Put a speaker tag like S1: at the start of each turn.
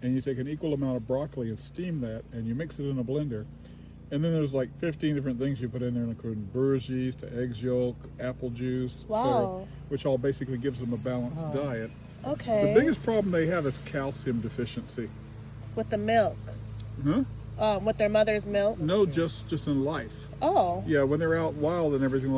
S1: And you take an equal amount of broccoli and steam that, and you mix it in a blender. And then there's like 15 different things you put in there, including brewer's yeast, eggs yolk, apple juice,
S2: Wow.
S1: etc., which all basically gives them a balanced diet.
S2: Okay.
S1: The biggest problem they have is calcium deficiency.
S2: With the milk.
S1: Huh?
S2: With their mother's milk.
S1: No, just in life.
S2: Oh.
S1: Yeah, when they're out wild and everything like